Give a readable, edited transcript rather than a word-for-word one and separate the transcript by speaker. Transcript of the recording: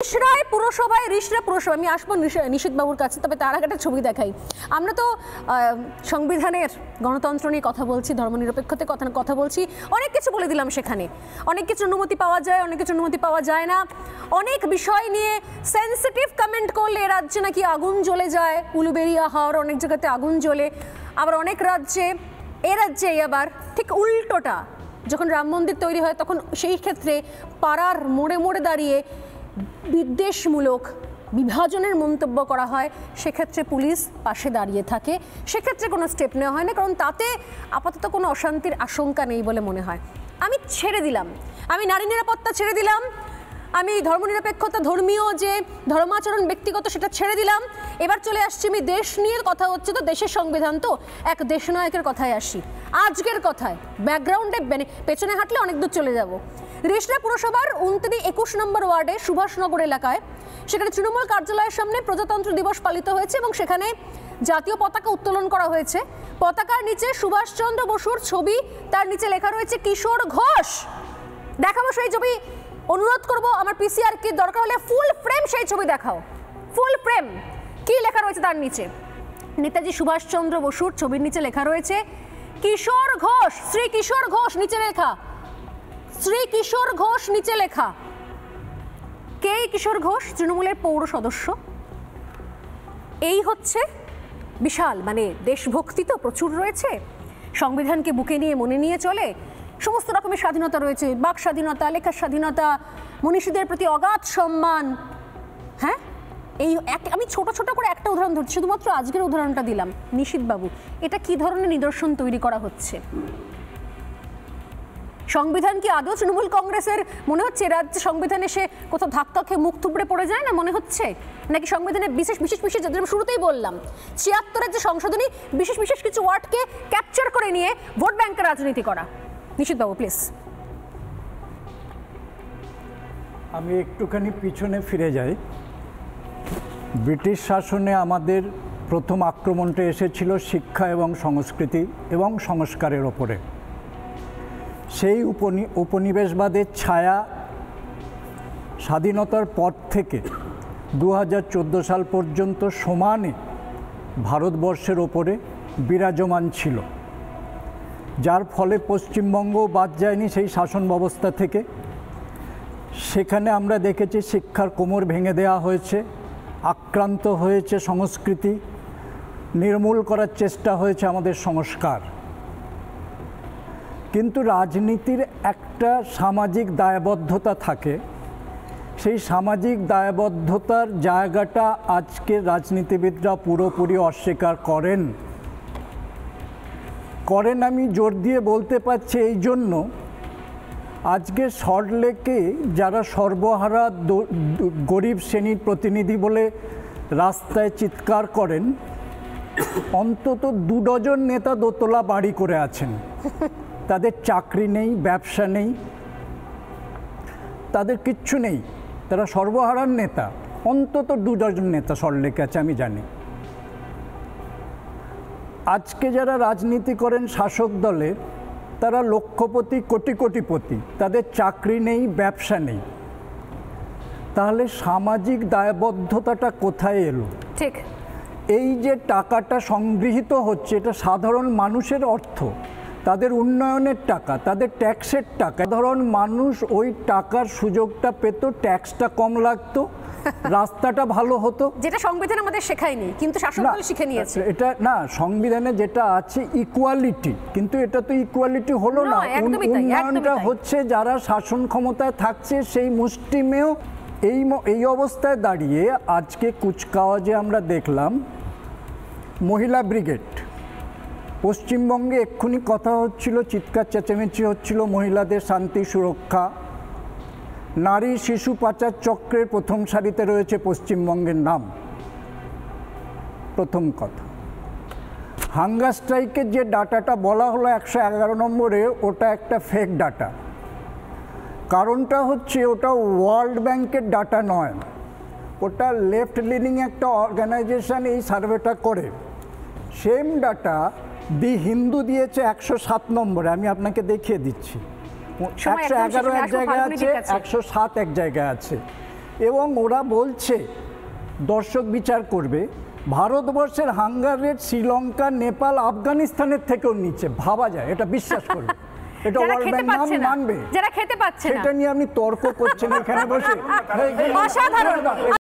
Speaker 1: রিষড়ায় পুরসভায় আমি আসবো নিশীথ বাবুর কাছে, তবে তার আগে একটা ছবি দেখাই। আমরা তো সংবিধানের গণতন্ত্র নিয়ে কথা বলছি, ধর্মনিরপেক্ষতার কথা বলছি, অনেক কিছু বলে দিলাম। সেখানে অনেক কিছু অনুমতি পাওয়া যায়, অনেক কিছু অনুমতি পাওয়া যায় না। অনেক বিষয় নিয়ে সেন্সিটিভ কমেন্ট করলে এ রাজ্যে নাকি আগুন জ্বলে যায়, উলুবেড়িয়া হাওড় অনেক জায়গাতে আগুন জ্বলে, আবার অনেক রাজ্যে, এ রাজ্যে আবার ঠিক উল্টোটা। যখন রাম মন্দির তৈরি হয় তখন সেই ক্ষেত্রে পাড়ার মোড়ে মোড়ে দাঁড়িয়ে বিদ্বেষমূলক বিভাজনের মন্তব্য করা হয়, সেক্ষেত্রে পুলিশ পাশে দাঁড়িয়ে থাকে, সেক্ষেত্রে কোনো স্টেপ নেওয়া হয় না, কারণ তাতে আপাতত কোনো অশান্তির আশঙ্কা নেই বলে মনে হয়। আমি ছেড়ে দিলাম, আমি নারী নিরাপত্তা ছেড়ে দিলাম, আমি ধর্মনিরপেক্ষতা, ধর্মীয় যে ধর্মাচরণ ব্যক্তিগত সেটা ছেড়ে দিলাম। এবার চলে আসছি, আমি দেশ নিয়ে কথা হচ্ছে তো, দেশের সংবিধান তো, এক দেশনায়কের কথায় আসি, আজকের কথায়। ব্যাকগ্রাউন্ডে পেছনে হাঁটলে অনেক দূর চলে যাব। রিষড়া পুরসভার 21 নম্বর ওয়ার্ডে সুভাষনগর এলাকায়, সেখানে তৃণমূল কার্যালয়ের সামনে প্রজাতন্ত্র দিবস পালিত হয়েছে এবং সেখানে জাতীয় পতাকা উত্তোলন করা হয়েছে। পতাকার নিচে সুভাষচন্দ্র বসুর ছবি, তার নিচে লেখা রয়েছে কিশোর ঘোষ। দেখাবো সেই ছবি, অনুরোধ করব আমার পিসিআর কি দরকার হলে ফুল ফ্রেম সেই ছবি দেখাও, ফুল ফ্রেম। কি লেখা রয়েছে তার নিচে? নেতাজি সুভাষচন্দ্র বসুর ছবির নিচে লেখা রয়েছে কিশোর ঘোষ, শ্রী কিশোর ঘোষ নিচে লেখা, শ্রী কিশোর ঘোষ নিচে লেখা। কে কিশোর ঘোষ? তৃণমূলের পৌর সদস্য। এই হচ্ছে বিশাল, মানে দেশভক্তি তো প্রচুর রয়েছে, সংবিধানকে বুকে নিয়ে মনে নিয়ে চলে, সমস্ত রকমের স্বাধীনতা রয়েছে, বাক স্বাধীনতা, লেখার স্বাধীনতা, মনীষীদের প্রতি অগাধ সম্মান। হ্যাঁ, এই আমি ছোট ছোট করে একটা উদাহরণ ধরছি, শুধুমাত্র আজকের উদাহরণটা দিলাম। নিশীথ বাবু, এটা কি ধরনের নিদর্শন তৈরি করা হচ্ছে? সংবিধান কি আদৌ তৃণমূল কংগ্রেসের মনে হচ্ছে রাজ্যে সংবিধানে সে কোথাও ধাক্কা খেয়ে মুখ থুবড়ে পড়ে যায় না মনে হচ্ছে? নাকি সংবিধানের বিশেষ যাদের শুরুতেই বললাম 76-এর যে সংশোধনী, বিশেষ কিছু ওয়ার্ডকে ক্যাপচার করে নিয়ে ভোট ব্যাংকের রাজনীতি করা? নিশীথ বাবু প্লিজ।
Speaker 2: আমি একটুখানি পিছনে ফিরে যাই। ব্রিটিশ শাসনে আমাদের প্রথম আক্রমণটা এসেছিল শিক্ষা এবং সংস্কৃতি এবং সংস্কারের ওপরে। সেই উপনিবেশবাদের ছায়া স্বাধীনতার পর থেকে 2014 সাল পর্যন্ত সমানে ভারতবর্ষের ওপরে বিরাজমান ছিল, যার ফলে পশ্চিমবঙ্গ বাদ যায়নি সেই শাসন ব্যবস্থা থেকে। সেখানে আমরা দেখেছি শিক্ষার কোমর ভেঙে দেওয়া হয়েছে, আক্রান্ত হয়েছে সংস্কৃতি, নির্মূল করার চেষ্টা হয়েছে আমাদের সংস্কার। কিন্তু রাজনীতির একটা সামাজিক দায়বদ্ধতা থাকে, সেই সামাজিক দায়বদ্ধতার জায়গাটা আজকে রাজনীতিবিদরা পুরোপুরি অস্বীকার করেন। আমি জোর দিয়ে বলতে পারছি এই জন্য, আজকে সল্টলেকে যারা সর্বহারা গরিব শ্রেণীর প্রতিনিধি বলে রাস্তায় চিৎকার করেন, অন্তত 2 ডজন নেতা দোতলা বাড়ি করে আছেন, তাদের চাকরি নেই, ব্যবসা নেই, তাদের কিচ্ছু নেই, তারা সর্বহারার নেতা। অন্তত 2 ডজন নেতা সল্টলেকে আছে, আমি জানি। আজকে যারা রাজনীতি করেন শাসক দলের, তারা লক্ষপতি, কোটিপতি, তাদের চাকরি নেই, ব্যবসা নেই। তাহলে সামাজিক দায়বদ্ধতাটা কোথায় এলো? ঠিক, এই যে টাকাটা সংগৃহীত হচ্ছে, এটা সাধারণ মানুষের অর্থ, তাদের উন্নয়নের টাকা, তাদের ট্যাক্সের টাকা। সাধারণ মানুষ ওই টাকার সুযোগটা পেত, ট্যাক্সটা কম লাগতো, রাস্তাটা ভালো হতো, যেটা সংবিধান আমাদের শেখায়নি কিন্তু শাসক দল শিখে নিয়েছে। এটা না, সংবিধানে যেটা আছে ইকুয়ালিটি, কিন্তু এটা তো ইকুয়ালিটি হলো না। উন্নয়নটা হচ্ছে যারা শাসন ক্ষমতায় থাকছে সেই মুষ্টিমেয়। এই অবস্থায় দাঁড়িয়ে আজকে কুচকাওয়াজে আমরা দেখলাম মহিলা ব্রিগেড, পশ্চিমবঙ্গে এক্ষুনি কথা হচ্ছিল, চিৎকার চেঁচামেচি হচ্ছিল মহিলাদের শান্তি সুরক্ষা। নারী শিশু পাচার চক্রের প্রথম সারিতে রয়েছে পশ্চিমবঙ্গের নাম। প্রথম কথা, হাঙ্গার স্ট্রাইকের যে ডাটাটা বলা হলো 111 নম্বরে, ওটা একটা ফেক ডাটা। কারণটা হচ্ছে ওটা ওয়ার্ল্ড ব্যাংকের ডাটা নয়, ওটা লেফট লিনিং একটা অর্গানাইজেশন এই সার্ভেটা করে। সেম ডাটা দি হিন্দু দিয়েছে 107 নম্বরে, আমি আপনাকে দেখিয়ে দিচ্ছি। 111 এক জায়গায় আছে, 107 এক জায়গায় আছে। এবং ওরা বলছে দর্শক বিচার করবে ভারতবর্ষের হাঙ্গার রেট শ্রীলঙ্কা, নেপাল, আফগানিস্তানের থেকেও নিচে। ভাবা যায়, এটা বিশ্বাস করবে, এটা
Speaker 1: যারা
Speaker 2: ওয়ার্ল্ড
Speaker 1: খেতে
Speaker 2: ব্যাংক নাম
Speaker 1: পাচ্ছে না,
Speaker 2: মানবে।
Speaker 1: যারা খেতে পাচ্ছে না,
Speaker 2: সেটা নিয়ে আপনি তর্ক করছেন এখানে বসে।
Speaker 1: অসাধারণ।